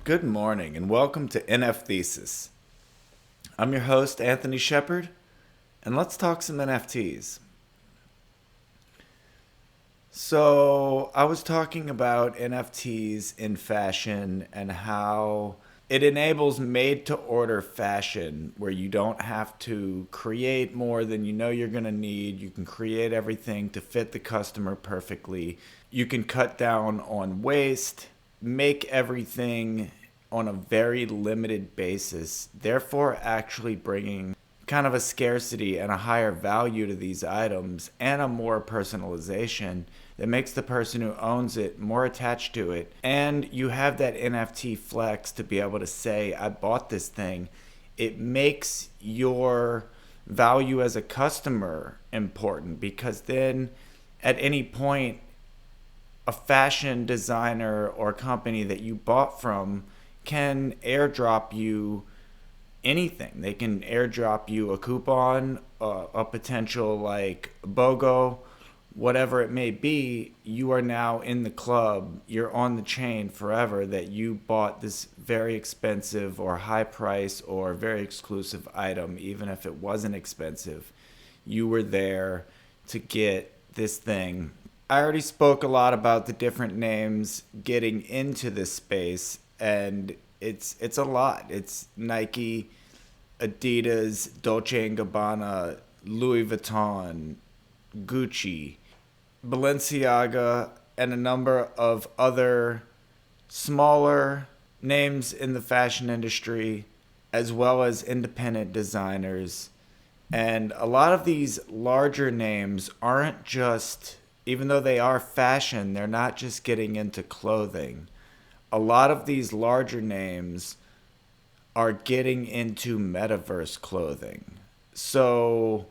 Good morning and welcome to NFThesis. I'm your host, Anthony Shepard, and let's talk some NFTs. So, I was talking about NFTs in fashion and how it enables made-to-order fashion where you don't have to create more than you know you're going to need. You can create everything to fit the customer perfectly. You can cut down on waste, make everything on a very limited basis, therefore actually bringing kind of a scarcity and a higher value to these items and a more personalization that makes the person who owns it more attached to it. And you have that NFT flex to be able to say, I bought this thing. It makes your value as a customer important because then at any point, a fashion designer or company that you bought from can airdrop you anything. They can airdrop you a coupon, a potential like BOGO, whatever it may be. You are now in the club. You're on the chain forever that you bought this very expensive or high price or very exclusive item, even if it wasn't expensive. You were there to get this thing. I already spoke a lot about the different names getting into this space, and it's a lot. It's Nike, Adidas, Dolce & Gabbana, Louis Vuitton, Gucci, Balenciaga, and a number of other smaller names in the fashion industry, as well as independent designers. And a lot of these larger names aren't just, even though they are fashion, they're not just getting into clothing. A lot of these larger names are getting into metaverse clothing. So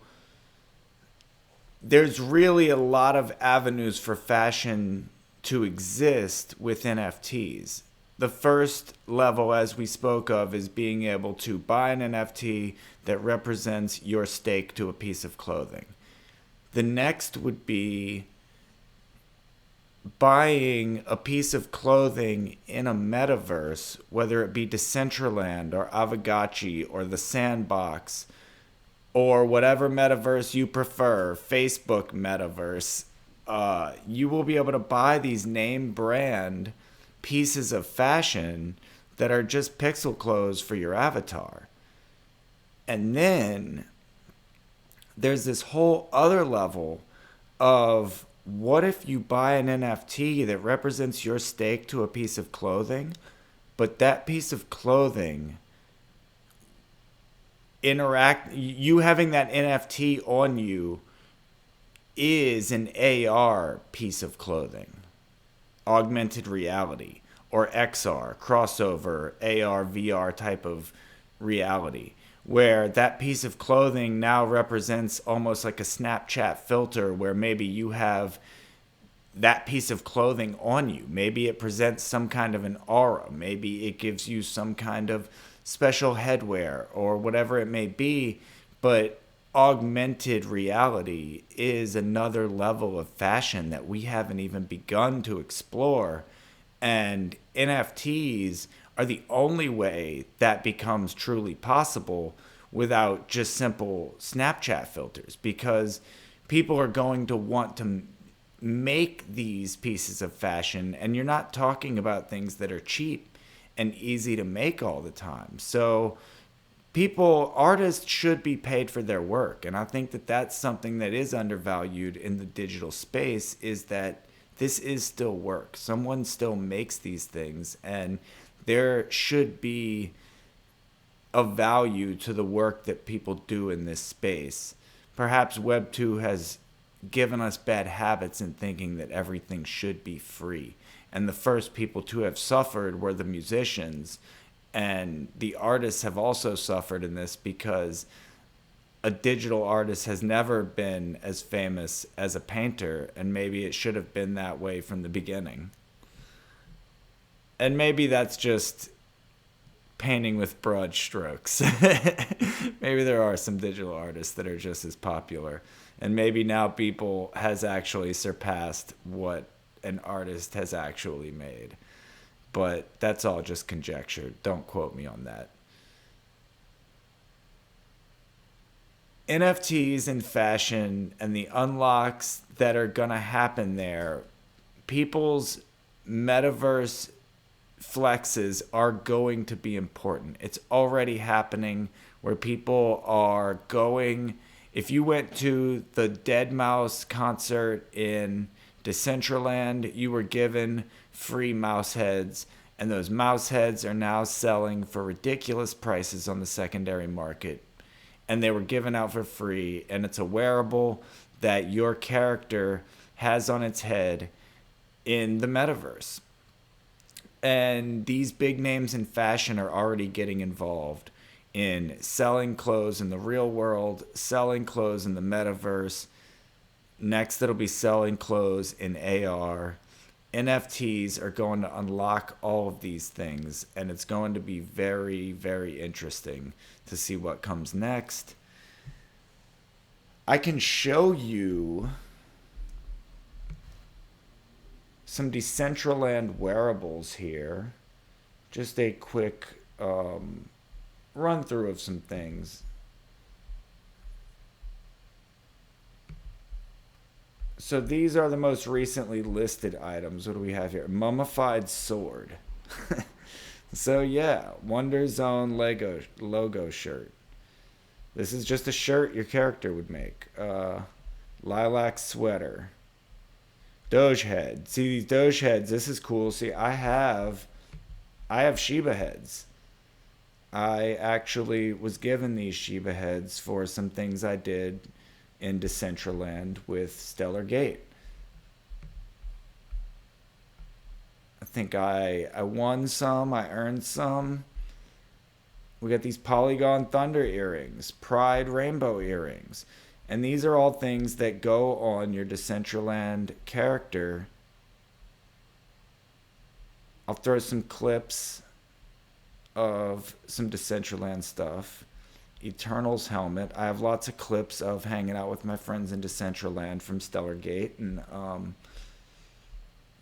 there's really a lot of avenues for fashion to exist with NFTs. The first level, as we spoke of, is being able to buy an NFT that represents your stake to a piece of clothing. The next would be buying a piece of clothing in a metaverse, whether it be Decentraland or Avagachi or the Sandbox or whatever metaverse you prefer, Facebook metaverse. You will be able to buy these name brand pieces of fashion that are just pixel clothes for your avatar. And then there's this whole other level of, what if you buy an NFT that represents your stake to a piece of clothing, but that piece of clothing you having that NFT on you is an AR piece of clothing, augmented reality, or XR, crossover, AR, VR type of reality, where that piece of clothing now represents almost like a Snapchat filter where maybe you have that piece of clothing on you. Maybe it presents some kind of an aura. Maybe it gives you some kind of special headwear or whatever it may be. But augmented reality is another level of fashion that we haven't even begun to explore. And NFTs are the only way that becomes truly possible without just simple Snapchat filters, because people are going to want to make these pieces of fashion, and you're not talking about things that are cheap and easy to make all the time. So artists should be paid for their work, and I think that that's something that is undervalued in the digital space, is that this is still work. Someone still makes these things, and there should be a value to the work that people do in this space. Perhaps Web 2 has given us bad habits in thinking that everything should be free. And the first people to have suffered were the musicians. And the artists have also suffered in this because a digital artist has never been as famous as a painter, and maybe it should have been that way from the beginning. And maybe that's just painting with broad strokes. Maybe there are some digital artists that are just as popular, and maybe now people has actually surpassed what an artist has actually made. but that's all just conjecture. Don't quote me on that. NFTs in fashion and the unlocks that are going to happen there, people's metaverse flexes are going to be important. It's already happening where people are going. If you went to the Dead Mouse concert in Decentraland, you were given free mouse heads, and those mouse heads are now selling for ridiculous prices on the secondary market. And they were given out for free, and it's a wearable that your character has on its head in the metaverse. And these big names in fashion are already getting involved in selling clothes in the real world, selling clothes in the metaverse. Next, it'll be selling clothes in AR. NFTs are going to unlock all of these things, and it's going to be very, very interesting to see what comes next. I can show you some Decentraland wearables here. Just a quick run through of some things. So these are the most recently listed items. What do we have here? Mummified sword. So yeah, Wonder Zone Lego logo shirt. This is just a shirt your character would make. Lilac sweater. Doge head. See these Doge heads. This is cool. See, I have Shiba heads. I actually was given these Shiba heads for some things I did in Decentraland with Stellar Gate. I think I won some, I earned some. We got these Polygon Thunder earrings, Pride Rainbow earrings. And these are all things that go on your Decentraland character. I'll throw some clips of some Decentraland stuff. Eternal's helmet. I have lots of clips of hanging out with my friends in Decentraland from Stellar Gate. And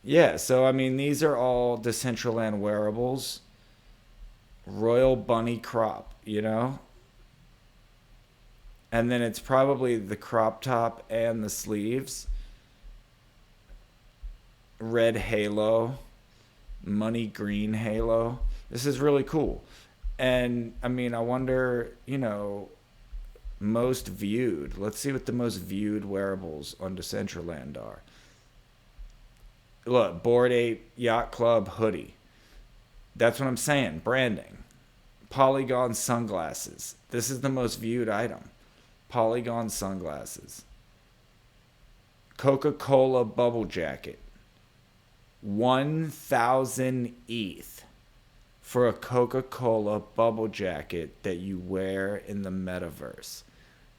yeah, so I mean, these are all Decentraland wearables. Royal Bunny crop, you know? And then it's probably the crop top and the sleeves. Red halo. Money green halo. This is really cool. And I mean, I wonder, you know, most viewed. Let's see what the most viewed wearables on Decentraland are. Look, Bored Ape Yacht Club hoodie. That's what I'm saying. Branding. Polygon sunglasses. This is the most viewed item. Polygon sunglasses. Coca-Cola bubble jacket. 1,000 ETH for a Coca-Cola bubble jacket that you wear in the metaverse.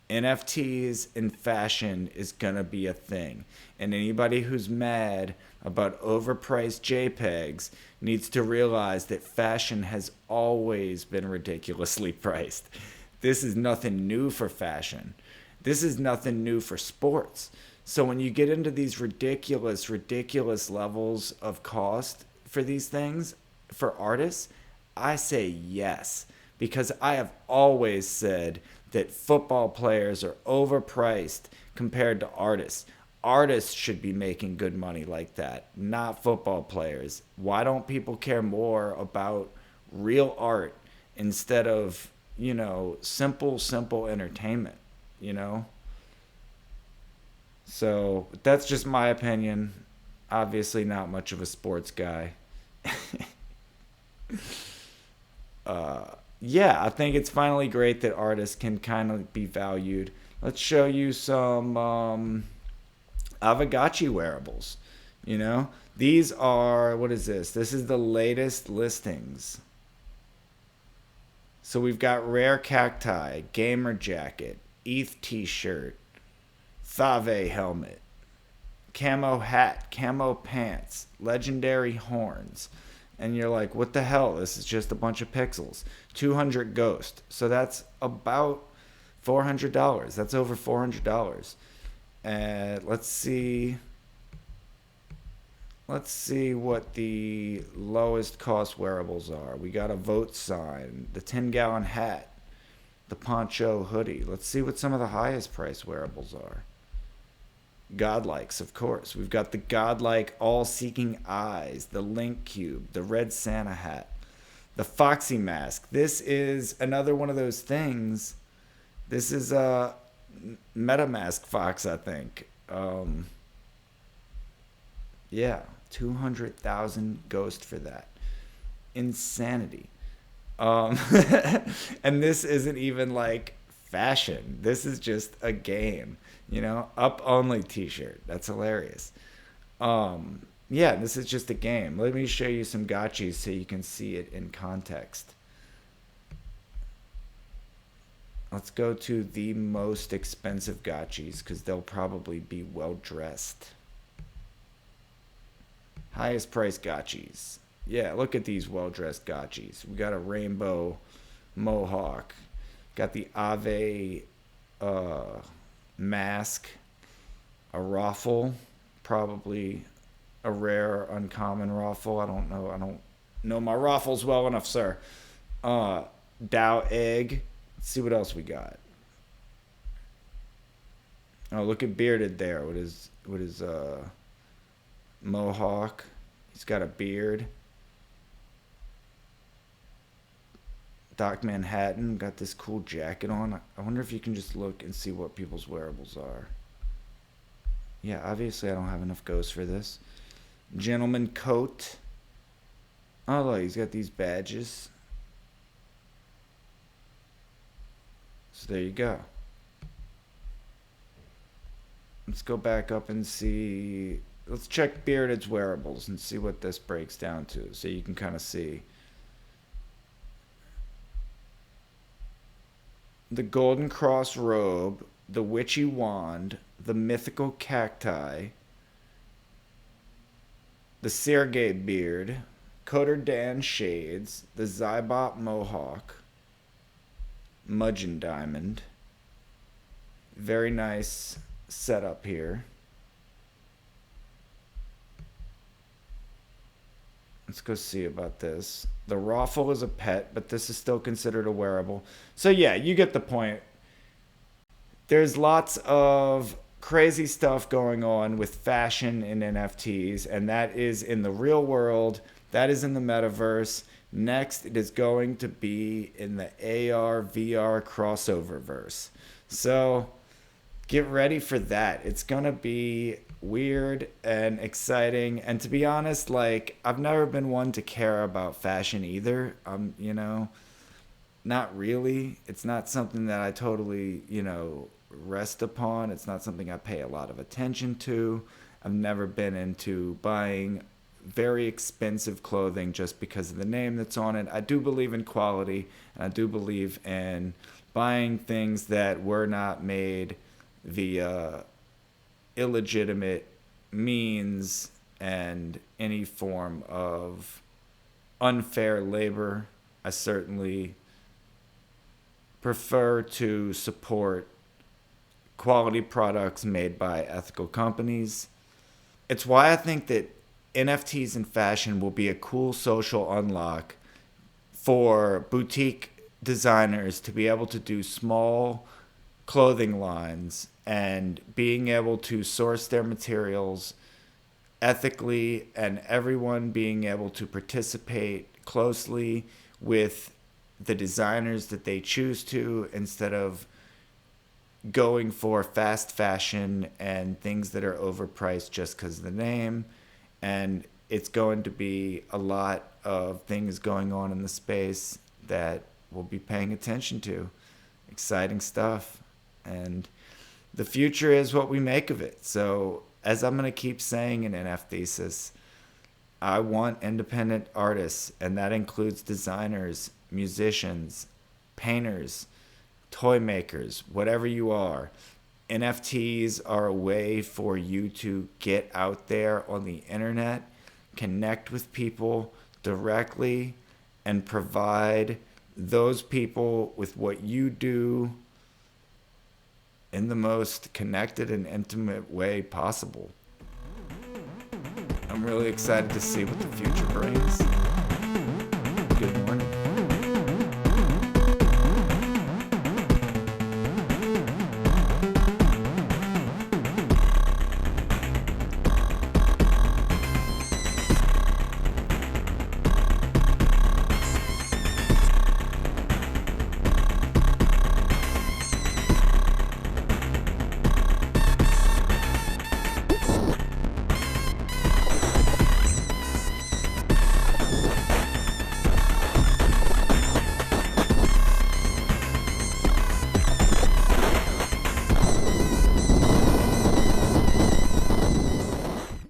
NFTs in fashion is gonna be a thing. And anybody who's mad about overpriced JPEGs needs to realize that fashion has always been ridiculously priced. This is nothing new for fashion. This is nothing new for sports. So when you get into these ridiculous levels of cost for these things, for artists, I say yes. Because I have always said that football players are overpriced compared to artists. Artists should be making good money like that, not football players. Why don't people care more about real art instead of, you know, simple entertainment, you know? So that's just my opinion. Obviously not much of a sports guy. Yeah, I think it's finally great that artists can kind of be valued. Let's show you some Avagachi wearables. You know, these are, what is this? This is the latest listings. So we've got Rare Cacti, Gamer Jacket, ETH T-shirt, Thave helmet, camo hat, camo pants, legendary horns. And you're like, what the hell? This is just a bunch of pixels. 200 ghost. So that's about $400. That's over $400. And let's see. Let's see what the lowest cost wearables are. We got a vote sign, the 10-gallon hat, the poncho hoodie. Let's see what some of the highest price wearables are. Godlikes, of course. We've got the Godlike All Seeking Eyes, the Link Cube, the Red Santa hat, the Foxy Mask. This is another one of those things. This is a MetaMask Fox, I think. Yeah, 200,000 ghost for that. Insanity. Um, and this isn't even like fashion. This is just a game, up only t-shirt. That's hilarious. Yeah, this is just a game. Let me show you some gotchis so you can see it in context. Let's go to the most expensive gotchis because they'll probably be well dressed. Highest price gotchis. Yeah, look at these well-dressed gotchis. We got a rainbow mohawk. Got the Ave mask. A ruffle. Probably a rare, uncommon ruffle. I don't know. I don't know my ruffles well enough, sir. Dow egg. Let's see what else we got. Oh, look at Bearded there. What is mohawk? He's got a beard. Doc Manhattan got this cool jacket on. I wonder if you can just look and see what people's wearables are. Yeah, obviously I don't have enough ghosts for this. Gentleman coat. Oh, look, he's got these badges. So there you go. Let's go back up and see. Let's check Bearded's wearables and see what this breaks down to so you can kind of see. The Golden Cross robe, the Witchy wand, the mythical cacti, the Sergei beard, Coder Dan shades, the Zybot mohawk, Mudgeon diamond. Very nice setup here. Let's go see about this. The Raffle is a pet, but this is still considered a wearable. So yeah, you get the point. There's lots of crazy stuff going on with fashion in NFTs, and that is in the real world. That is in the metaverse. Next, it is going to be in the AR, VR crossover verse. So get ready for that. It's going to be weird and exciting. And to be honest, like, I've never been one to care about fashion either. Not really. It's not something that I totally, rest upon. It's not something I pay a lot of attention to. I've never been into buying very expensive clothing just because of the name that's on it. I do believe in quality, and I do believe in buying things that were not made via illegitimate means and any form of unfair labor. I certainly prefer to support quality products made by ethical companies. It's why I think that NFTs in fashion will be a cool social unlock for boutique designers to be able to do small clothing lines and being able to source their materials ethically, and everyone being able to participate closely with the designers that they choose to, instead of going for fast fashion and things that are overpriced just because of the name. And it's going to be a lot of things going on in the space that we'll be paying attention to. Exciting stuff. And the future is what we make of it. So, as I'm going to keep saying in NFThesis, I want independent artists, and that includes designers, musicians, painters, toy makers, whatever you are. NFTs are a way for you to get out there on the internet, connect with people directly, and provide those people with what you do in the most connected and intimate way possible. I'm really excited to see what the future brings. Good morning.